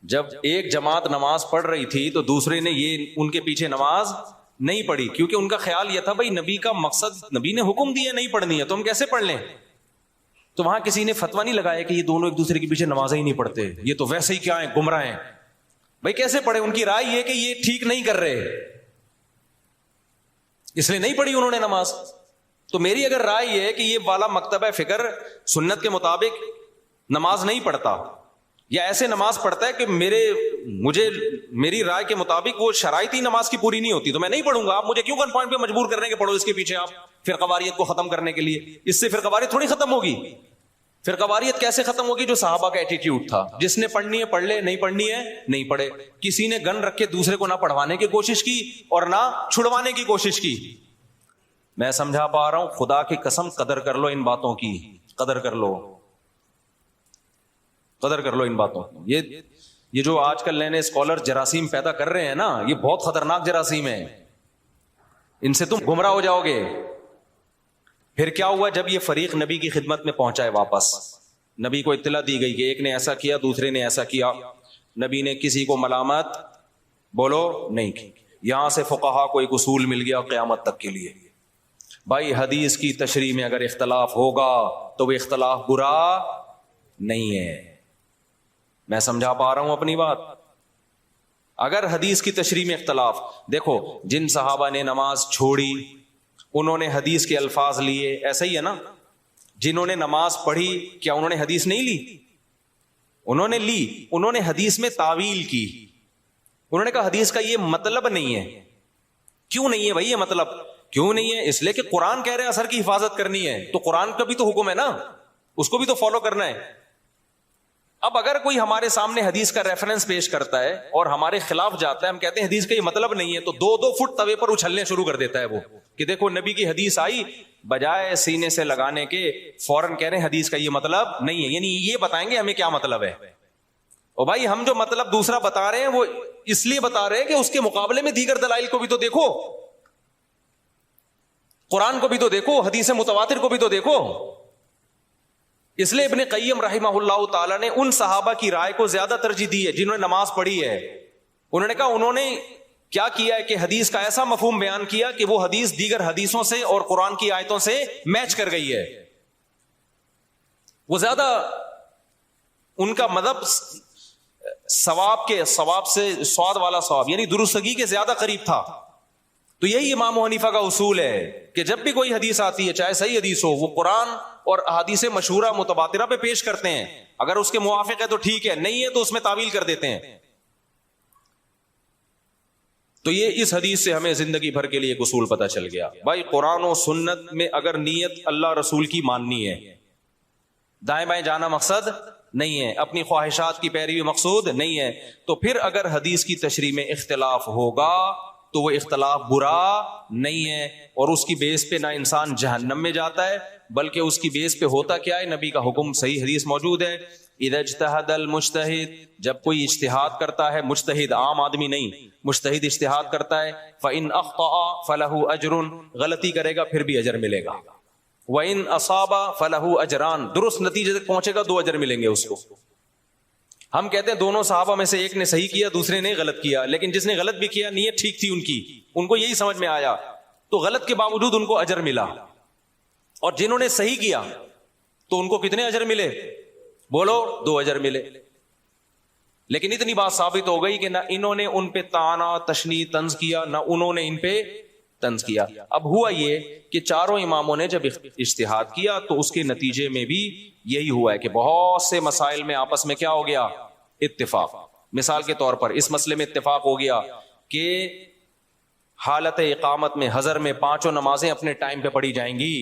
جب ایک جماعت نماز پڑھ رہی تھی تو دوسرے نے یہ ان کے پیچھے نماز نہیں پڑھی, کیونکہ ان کا خیال یہ تھا بھائی نبی کا مقصد, نبی نے حکم دیا نہیں پڑھنی ہے تو ہم کیسے پڑھ لیں. تو وہاں کسی نے فتویٰ نہیں لگایا کہ یہ دونوں ایک دوسرے کے پیچھے نمازیں ہی نہیں پڑھتے, یہ تو ویسے ہی کیا ہیں, گمراہ ہیں. بھائی کیسے پڑھے؟ ان کی رائے یہ کہ یہ ٹھیک نہیں کر رہے, اس لیے نہیں پڑھی انہوں نے نماز. تو میری اگر رائے یہ ہے کہ یہ والا مکتبہ فکر سنت کے مطابق نماز نہیں پڑھتا, یا ایسے نماز پڑھتا ہے کہ میری رائے کے مطابق وہ شرائط ہی نماز کی پوری نہیں ہوتی, تو میں نہیں پڑھوں گا. آپ مجھے کیوں گن پوائنٹ پہ مجبور کر رہے ہیں کہ پڑھو اس کے پیچھے آپ فرقہ واریت کو ختم کرنے کے لیے؟ اس سے فرقہ واریت تھوڑی ختم ہوگی. فرقہ واریت کیسے ختم ہوگی؟ جو صحابہ کا ایٹیٹیوڈ تھا, جس نے پڑھنی ہے پڑھ لے, نہیں پڑھنی ہے نہیں پڑھے. کسی نے گن رکھ کے دوسرے کو نہ پڑھوانے کی کوشش کی اور نہ چھڑوانے کی کوشش کی. میں سمجھا پا رہا ہوں؟ خدا کی قسم قدر کر لو ان باتوں کی, قدر کر لو, قدر کر لو ان باتوں کی. یہ جو آج کل نئے نئے اسکالر جراثیم پیدا کر رہے ہیں نا, یہ بہت خطرناک جراثیم ہے, ان سے تم گمراہ ہو جاؤ گے. پھر کیا ہوا؟ جب یہ فریق نبی کی خدمت میں پہنچا ہے واپس, نبی کو اطلاع دی گئی کہ ایک نے ایسا کیا دوسرے نے ایسا کیا, نبی نے کسی کو ملامت بولو نہیں کی. یہاں سے فقہا کو ایک اصول مل گیا قیامت تک کے لیے, بھائی حدیث کی تشریح میں اگر اختلاف ہوگا تو وہ اختلاف برا نہیں ہے. میں سمجھا پا رہا ہوں اپنی بات؟ اگر حدیث کی تشریح میں اختلاف, دیکھو جن صحابہ نے نماز چھوڑی انہوں نے حدیث کے الفاظ لیے, ایسا ہی ہے نا. جنہوں نے نماز پڑھی کیا انہوں نے حدیث نہیں لی؟ انہوں نے لی. انہوں نے حدیث میں تعویل کی, انہوں نے کہا حدیث کا یہ مطلب نہیں ہے. کیوں نہیں ہے بھائی یہ مطلب؟ کیوں نہیں ہے؟ اس لیے کہ قرآن کہہ رہے ہیں اثر کی حفاظت کرنی ہے, تو قرآن کا بھی تو حکم ہے نا, اس کو بھی تو فالو کرنا ہے. اب اگر کوئی ہمارے سامنے حدیث کا ریفرنس پیش کرتا ہے اور ہمارے خلاف جاتا ہے, ہم کہتے ہیں حدیث کا یہ مطلب نہیں ہے, تو 2-2 فٹ توے پر اچھلنے شروع کر دیتا ہے وہ کہ دیکھو نبی کی حدیث آئی, بجائے سینے سے لگانے کے فوراً کہہ رہے ہیں حدیث کا یہ مطلب نہیں ہے. یعنی یہ بتائیں گے ہمیں کیا مطلب ہے. اور بھائی ہم جو مطلب دوسرا بتا رہے ہیں وہ اس لیے بتا رہے ہیں کہ اس کے مقابلے میں دیگر دلائل کو بھی تو دیکھو, قرآن کو بھی تو دیکھو, حدیث متواتر کو بھی تو دیکھو. اس لیے ابن قیم رحمہ اللہ تعالی نے ان صحابہ کی رائے کو زیادہ ترجیح دی ہے جنہوں نے نماز پڑھی ہے. انہوں نے کہا انہوں نے کیا کیا ہے کہ حدیث کا ایسا مفہوم بیان کیا کہ وہ حدیث دیگر حدیثوں سے اور قرآن کی آیتوں سے میچ کر گئی ہے. وہ زیادہ ان کا مذہب ثواب سے سواد والا ثواب یعنی درستگی کے زیادہ قریب تھا. تو یہی امام حنیفہ کا اصول ہے کہ جب بھی کوئی حدیث آتی ہے چاہے صحیح حدیث ہو، وہ قرآن اور احادیث مشہورہ متباترہ پہ پیش کرتے ہیں، اگر اس کے موافق ہے تو ٹھیک ہے، نہیں ہے تو اس میں تعویل کر دیتے ہیں. تو یہ اس حدیث سے ہمیں زندگی بھر کے لیے ایک اصول پتہ چل گیا. بھائی قرآن و سنت میں اگر نیت اللہ رسول کی ماننی ہے، دائیں بائیں جانا مقصد نہیں ہے، اپنی خواہشات کی پیروی مقصود نہیں ہے، تو پھر اگر حدیث کی تشریح میں اختلاف ہوگا تو وہ اختلاف برا نہیں ہے، اور اس کی بیس پہ نہ انسان جہنم میں جاتا ہے، بلکہ اس کی بیس پہ ہوتا کیا ہے، نبی کا حکم صحیح حدیث موجود ہے، اذا اجتہد المجتہد، جب کوئی اجتہاد کرتا ہے، مجتہد عام آدمی نہیں، مجتہد اجتہاد کرتا ہے، فإن اخطأ فلہ اجر، غلطی کرے گا پھر بھی اجر ملے گا، وإن اصاب فلہ اجران، درست نتیجے تک پہنچے گا 2 اجر ملیں گے اس کو. ہم کہتے ہیں دونوں صحابہ میں سے ایک نے صحیح کیا دوسرے نے غلط کیا، لیکن جس نے غلط بھی کیا نیت ٹھیک تھی ان کو یہی سمجھ میں آیا تو غلط کے باوجود ان کو اجر ملا، اور جنہوں نے صحیح کیا تو ان کو کتنے اجر ملے؟ بولو 2 اجر ملے. لیکن اتنی بات ثابت ہو گئی کہ نہ انہوں نے ان پہ طعنا تشنیع طنز کیا، نہ انہوں نے ان پہ طنز کیا. اب ہوا یہ کہ چاروں اماموں نے جب اجتہاد کیا تو اس کے نتیجے میں بھی یہی ہوا ہے کہ بہت سے مسائل میں آپس میں کیا ہو گیا؟ اتفاق. مثال کے طور پر اس مسئلے میں اتفاق ہو گیا کہ حالت اقامت میں حضر میں 5 نمازیں اپنے ٹائم پہ پڑھی جائیں گی،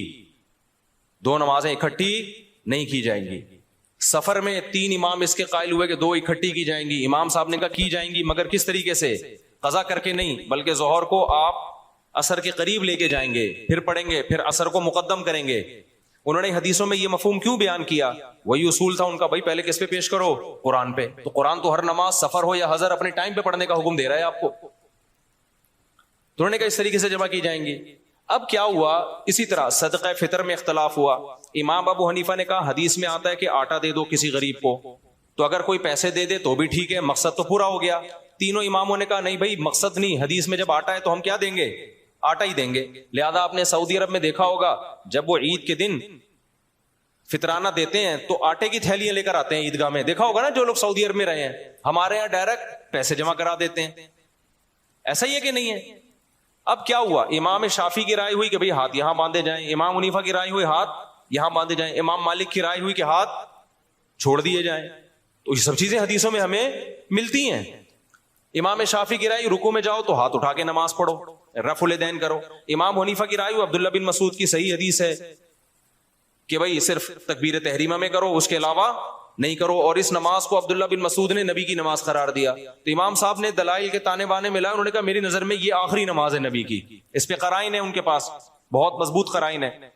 2 نمازیں اکٹھی نہیں کی جائیں گی. سفر میں 3 امام اس کے قائل ہوئے کہ 2 اکٹھی کی جائیں گی، امام صاحب نے کہا کی جائیں گی مگر کس طریقے سے؟ قضا کر کے نہیں، بلکہ ظہر کو آپ عصر کے قریب لے کے جائیں گے، پھر پڑھیں گے، پھر عصر کو مقدم کریں گے. انہوں نے حدیثوں میں یہ مفہوم کیوں بیان کیا؟ وہی اصول تھا ان کا، بھائی پہلے کس پہ پیش کرو؟ قرآن پہ. تو قرآن تو ہر نماز سفر ہو یا حضر اپنے ٹائم پہ پڑھنے کا حکم دے رہا ہے آپ کو، تو انہوں نے کہا اس طریقے سے جمع کی جائیں گی. اب کیا ہوا؟ اسی طرح صدقہ فطر میں اختلاف ہوا. امام ابو حنیفہ نے کہا حدیث میں آتا ہے کہ آٹا دے دو کسی غریب کو، تو اگر کوئی پیسے دے دے تو بھی ٹھیک ہے، مقصد تو پورا ہو گیا. تینوں اماموں نے کہا نہیں بھائی مقصد نہیں، حدیث میں جب آٹا ہے تو ہم کیا دیں گے؟ آٹا ہی دیں گے. لہذا آپ نے سعودی عرب میں دیکھا ہوگا جب وہ عید کے دن فطرانہ دیتے ہیں تو آٹے کی تھیلیاں لے کر آتے ہیں عیدگاہ میں، دیکھا ہوگا نا جو لوگ سعودی عرب میں رہے ہیں. ہمارے یہاں ڈائریکٹ پیسے جمع کرا دیتے ہیں. ایسا ہی ہے کہ نہیں ہے؟ اب کیا ہوا؟ امام شافعی کی رائے ہوئی کہ بھئی ہاتھ یہاں باندھے جائیں، امام حنیفہ کی رائے ہوئی ہاتھ یہاں باندھے جائیں، امام مالک کی رائے ہوئی کہ ہاتھ چھوڑ دیے جائیں. تو یہ سب چیزیں حدیثوں میں ہمیں ملتی ہیں. امام شافعی کی رائے رکوع میں جاؤ تو ہاتھ اٹھا کے نماز پڑھو، رفع الیدین کرو. امام حنیفہ کی رائے عبداللہ بن مسعود کی صحیح حدیث ہے کہ بھئی صرف تکبیر تحریمہ میں کرو، اس کے علاوہ نہیں کرو، اور اس نماز کو عبداللہ بن مسعود نے نبی کی نماز قرار دیا. تو امام صاحب نے دلائل کے تانے بانے ملا، انہوں نے کہا میری نظر میں یہ آخری نماز ہے نبی کی، اس پہ قرائن ہے ان کے پاس، بہت مضبوط قرائن ہے.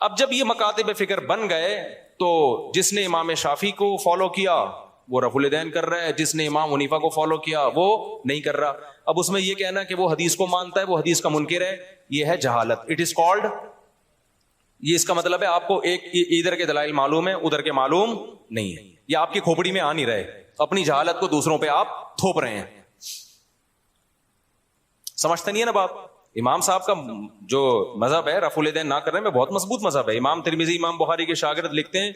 اب جب یہ مکاتب فکر بن گئے تو جس نے امام شافعی کو فالو کیا وہ رفع الیدین کر رہا ہے، جس نے امام حنیفہ کو فالو کیا وہ نہیں کر رہا. اب اس میں یہ کہنا کہ وہ حدیث کو مانتا ہے وہ حدیث کا منکر ہے، یہ ہے جہالت. اٹ از کالڈ، یہ اس کا مطلب ہے آپ کو ایک ادھر کے دلائل معلوم ہے ادھر کے معلوم نہیں ہے، یہ آپ کی کھوپڑی میں آ نہیں رہے، اپنی جہالت کو دوسروں پہ آپ تھوپ رہے ہیں. سمجھتے نہیں ہے نا بات؟ امام صاحب کا جو مذہب ہے رفع الیدین نہ کرنے میں بہت مضبوط مذہب ہے. امام ترمذی امام بخاری کے شاگرد لکھتے ہیں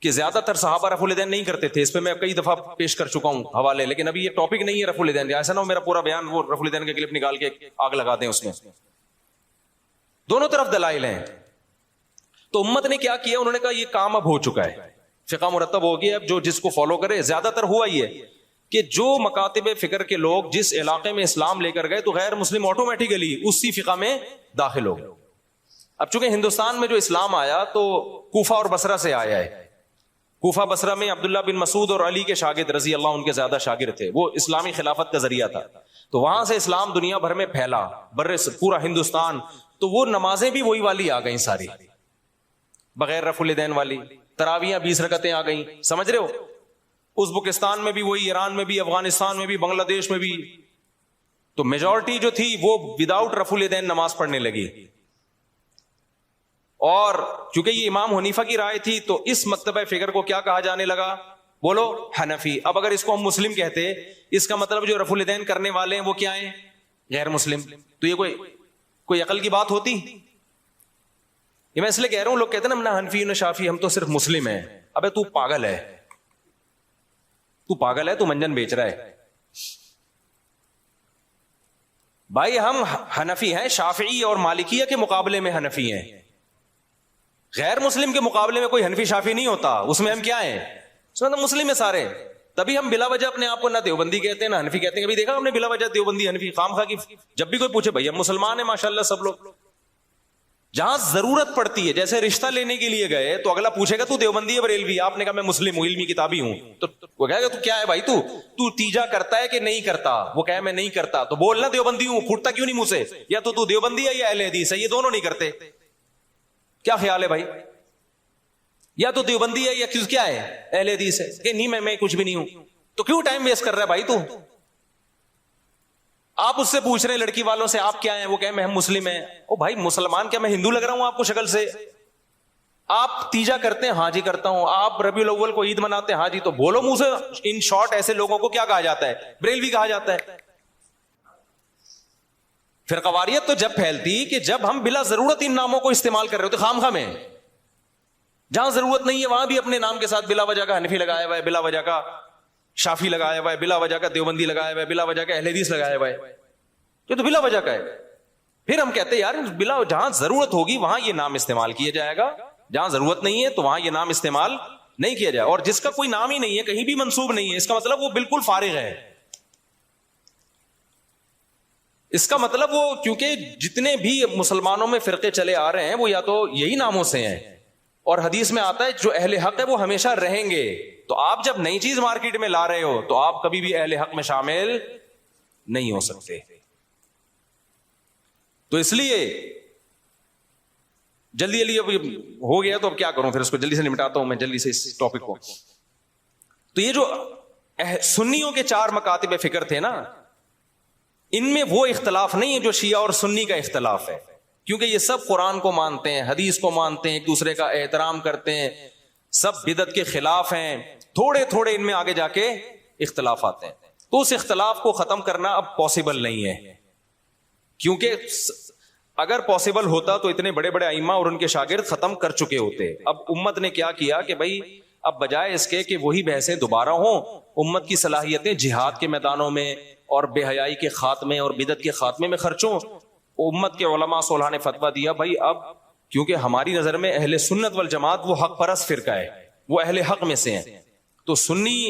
کہ زیادہ تر صحابہ رفع الیدین نہیں کرتے تھے. اس پہ میں کئی دفعہ پیش کر چکا ہوں حوالے، لیکن ابھی یہ ٹاپک نہیں ہے رفع الیدین، ایسا نہ ہو میرا پورا بیان وہ رفع الیدین کے کلپ نکال کے آگ لگا دیں اس میں. دونوں طرف دلائل ہیں. تو امت نے کیا کیا؟ انہوں نے کہا یہ کام اب ہو چکا ہے، فقہ مرتب ہو گیا، اب جو جس کو فالو کرے. زیادہ تر ہوا یہ کہ جو مکاتب فکر کے لوگ جس علاقے میں اسلام لے کر گئے تو غیر مسلم آٹومیٹیکلی اسی فقہ میں داخل ہو گئے. اب چونکہ ہندوستان میں جو اسلام آیا تو کوفہ اور بصرہ سے آیا ہے. کوفہ بصرہ میں عبداللہ بن مسعود اور علی کے شاگرد رضی اللہ ان کے زیادہ شاگرد تھے، وہ اسلامی خلافت کا ذریعہ تھا. تو وہاں سے اسلام دنیا بھر میں پھیلا، پورا ہندوستان. تو وہ نمازیں بھی وہی والی آ گئیں ساری، بغیر رفع الیدین والی. تراویحاں 20 رکعتیں آ گئیں، سمجھ رہے ہو؟ ازبکستان میں بھی وہی، ایران میں بھی، افغانستان میں بھی، بنگلہ دیش میں بھی. تو میجورٹی جو تھی وہ وداؤٹ رفع الیدین نماز پڑھنے لگی. اور چونکہ یہ امام حنیفہ کی رائے تھی تو اس مکتبہ فکر کو کیا کہا جانے لگا؟ بولو حنفی. اب اگر اس کو ہم مسلم کہتے اس کا مطلب جو رفع الیدین کرنے والے ہیں وہ کیا ہیں؟ غیر مسلم. تو یہ کوئی عقل کی بات ہوتی؟ یہ میں اس لیے کہہ رہا ہوں، لوگ کہتے ہیں نا نہ حنفی نہ شافی، ہم تو صرف مسلم ہیں. ابے تو پاگل ہے، تو پاگل ہے، تو منجن بیچ رہا ہے. بھائی ہم حنفی ہیں، شافعی اور مالکیہ کے مقابلے میں حنفی ہیں، غیر مسلم کے مقابلے میں کوئی حنفی شافعی نہیں ہوتا، اس میں ہم کیا ہیں؟ اس میں تو مسلم ہیں سارے. تبھی ہم بلا وجہ اپنے آپ کو نہ دیوبندی کہتے ہیں نہ حنفی کہتے ہیں. کبھی دیکھا ہم نے بلا وجہ دیوبندی حنفی خام خواہ کی؟ جب بھی کوئی پوچھے بھائی ہم مسلمان ہیں ماشاءاللہ سب لوگ. جہاں ضرورت پڑتی ہے، جیسے رشتہ لینے کے لیے گئے تو اگلا پوچھے گا تو دیوبندی ہے بریلوی؟ آپ نے کہا میں مسلم ہوں، علمی کتابی ہوں، تو وہ کہے گا تو کیا ہے بھائی تو تیجا کرتا ہے کہ نہیں کرتا؟ وہ کہے میں نہیں کرتا، تو بولنا دیوبندی ہوں، پھوٹتا کیوں نہیں منہ سے؟ یا تو دیوبندی ہے یا اہل حدیث ہے، یہ دونوں نہیں کرتے. کیا خیال ہے بھائی؟ یا تو دیوبندی ہے یا کیا ہے؟ اہل حدیث ہے. کہ نہیں میں کچھ بھی نہیں ہوں. تو کیوں ٹائم ویسٹ کر رہا ہے بھائی تو؟ آپ اس سے پوچھ رہے ہیں لڑکی والوں سے آپ کیا ہیں، وہ کہیں میں ہم مسلم ہیں. او بھائی مسلمان کیا میں ہندو لگ رہا ہوں آپ کو شکل سے؟ آپ تیجا کرتے ہیں؟ ہاں جی کرتا ہوں. آپ ربیع الاول کو عید مناتے ہیں؟ ہاں جی. تو بولو منہ سے. ان شارٹ ایسے لوگوں کو کیا کہا جاتا ہے؟ بریلوی کہا جاتا ہے. فرقواریت تو جب پھیلتی کہ جب ہم بلا ضرورت ان ناموں کو استعمال کر رہے ہوتے خام خواہ میں. جہاں ضرورت نہیں ہے وہاں بھی اپنے نام کے ساتھ بلا وجہ کا حنفی لگایا ہوا ہے، بلا وجہ کا شافی لگایا ہوا ہے، بلا وجہ کا دیوبندی لگایا ہوا ہے، بلا وجہ کا اہل حدیث لگایا ہوا ہے. یہ تو بلا وجہ کا ہے. پھر ہم کہتے ہیں یار بلا جہاں ضرورت ہوگی وہاں یہ نام استعمال کیا جائے گا، جہاں ضرورت نہیں ہے تو وہاں یہ نام استعمال نہیں کیا جائے. اور جس کا کوئی نام ہی نہیں ہے، کہیں بھی منسوب نہیں ہے، اس کا مطلب وہ بالکل فارغ ہے. اس کا مطلب وہ کیونکہ جتنے بھی مسلمانوں میں فرقے چلے آ رہے ہیں وہ یا تو یہی ناموں سے ہیں، اور حدیث میں آتا ہے جو اہل حق ہے وہ ہمیشہ رہیں گے. تو آپ جب نئی چیز مارکیٹ میں لا رہے ہو تو آپ کبھی بھی اہل حق میں شامل نہیں ہو سکتے. تو اس لیے جلدی اب ہو گیا تو اب کیا کروں، پھر اس کو جلدی سے نمٹاتا ہوں میں جلدی سے اس ٹاپک کو. تو یہ جو سنیوں کے 4 مکاتب فکر تھے نا، ان میں وہ اختلاف نہیں ہے جو شیعہ اور سنی کا اختلاف ہے، کیونکہ یہ سب قرآن کو مانتے ہیں، حدیث کو مانتے ہیں، ایک دوسرے کا احترام کرتے ہیں، سب بدعت کے خلاف ہیں. تھوڑے ان میں آگے جا کے اختلاف آتے ہیں. تو اس اختلاف کو ختم کرنا اب پاسبل نہیں ہے، کیونکہ اگر پاسبل ہوتا تو اتنے بڑے بڑے ائمہ اور ان کے شاگرد ختم کر چکے ہوتے. اب امت نے کیا کیا کہ بھائی اب بجائے اس کے کہ وہی بحثیں دوبارہ ہوں، امت کی صلاحیتیں جہاد کے میدانوں میں اور بے حیائی کے خاتمے اور بدعت کے خاتمے میں خرچوں. امت کے علماء صلحاء نے فتویٰ دیا بھائی اب کیونکہ ہماری نظر میں اہل سنت والجماعت وہ حق پرست فرقہ ہے، وہ اہل حق میں سے ہیں، تو سنی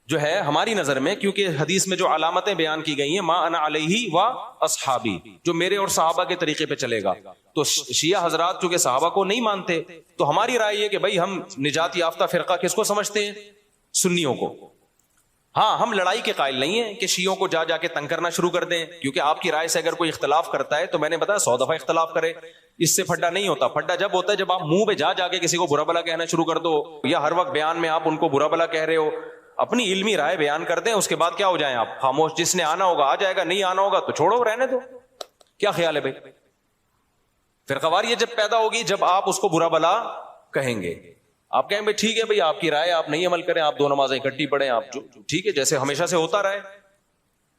جو ہے ہماری نظر میں، کیونکہ حدیث میں جو علامتیں بیان کی گئی ہیں ما انا علیہ و اصحابی، جو میرے اور صحابہ کے طریقے پہ چلے گا، تو شیعہ حضرات چونکہ صحابہ کو نہیں مانتے، تو ہماری رائے یہ کہ بھائی ہم نجات یافتہ فرقہ کس کو سمجھتے ہیں؟ سنیوں کو. ہاں ہم لڑائی کے قائل نہیں ہیں کہ شیعوں کو جا کے تنگ کرنا شروع کر دیں، کیونکہ آپ کی رائے سے اگر کوئی اختلاف کرتا ہے تو میں نے بتایا 100 دفعہ اختلاف کرے، اس سے پھڈا نہیں ہوتا. پھڈا جب ہوتا ہے جب آپ منہ پہ جا کے کسی کو برا بلا کہنا شروع کر دو، یا ہر وقت بیان میں آپ ان کو برا بلا کہہ رہے ہو. اپنی علمی رائے بیان کر دیں، اس کے بعد کیا ہو جائیں آپ خاموش. جس نے آنا ہوگا آ جائے گا، نہیں آنا ہوگا تو چھوڑو رہنے دو. کیا خیال ہے بھائی؟ فرقواریت جب پیدا ہوگی جب آپ اس کو برا بلا کہیں گے. آپ کہیں بھائی ٹھیک ہے بھائی آپ کی رائے، آپ نہیں عمل کریں، آپ 2 نمازیں اکٹھی پڑھیں، آپ ٹھیک ہے جیسے ہمیشہ سے ہوتا رہے.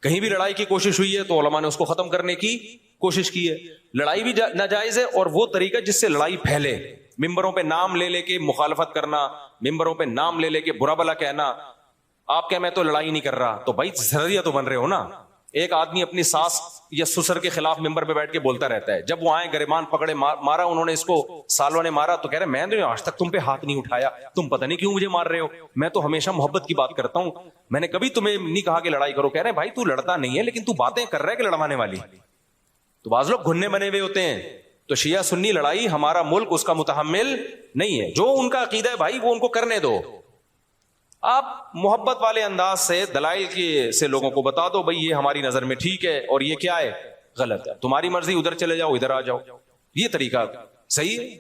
کہیں بھی لڑائی کی کوشش ہوئی ہے تو علماء نے اس کو ختم کرنے کی کوشش کی ہے. لڑائی بھی ناجائز ہے، اور وہ طریقہ جس سے لڑائی پھیلے، ممبروں پہ نام لے کے مخالفت کرنا، ممبروں پہ نام لے کے برا بلا کہنا. آپ کہ میں تو لڑائی نہیں کر رہا، تو بھائی ذریعہ تو بن رہے ہو نا. ایک آدمی اپنی ساس یا سسر کے خلاف ممبر پہ بیٹھ کے بولتا رہتا ہے، جب وہ آئے گریبان پکڑے مارا انہوں نے اس کو، سالوں نے مارا، تو کہہ رہے میں نے آج تک تم پہ ہاتھ نہیں اٹھایا، تم پتہ نہیں کیوں مجھے مار رہے ہو، میں تو ہمیشہ محبت کی بات کرتا ہوں، میں نے کبھی تمہیں نہیں کہا کہ لڑائی کرو. کہہ رہے بھائی تو لڑتا نہیں ہے لیکن تو باتیں کر رہا ہے کہ لڑوانے والی. تو بعض لوگ گھننے بنے ہوئے ہوتے ہیں. تو شیعہ سنی لڑائی ہمارا ملک اس کا متحمل نہیں ہے. جو ان کا عقیدہ ہے بھائی وہ ان کو کرنے دو. آپ محبت والے انداز سے دلائل سے لوگوں کو بتا دو بھائی یہ ہماری نظر میں ٹھیک ہے اور یہ کیا ہے غلط ہے، تمہاری مرضی ادھر چلے جاؤ ادھر آ جاؤ، یہ طریقہ صحیح ہے.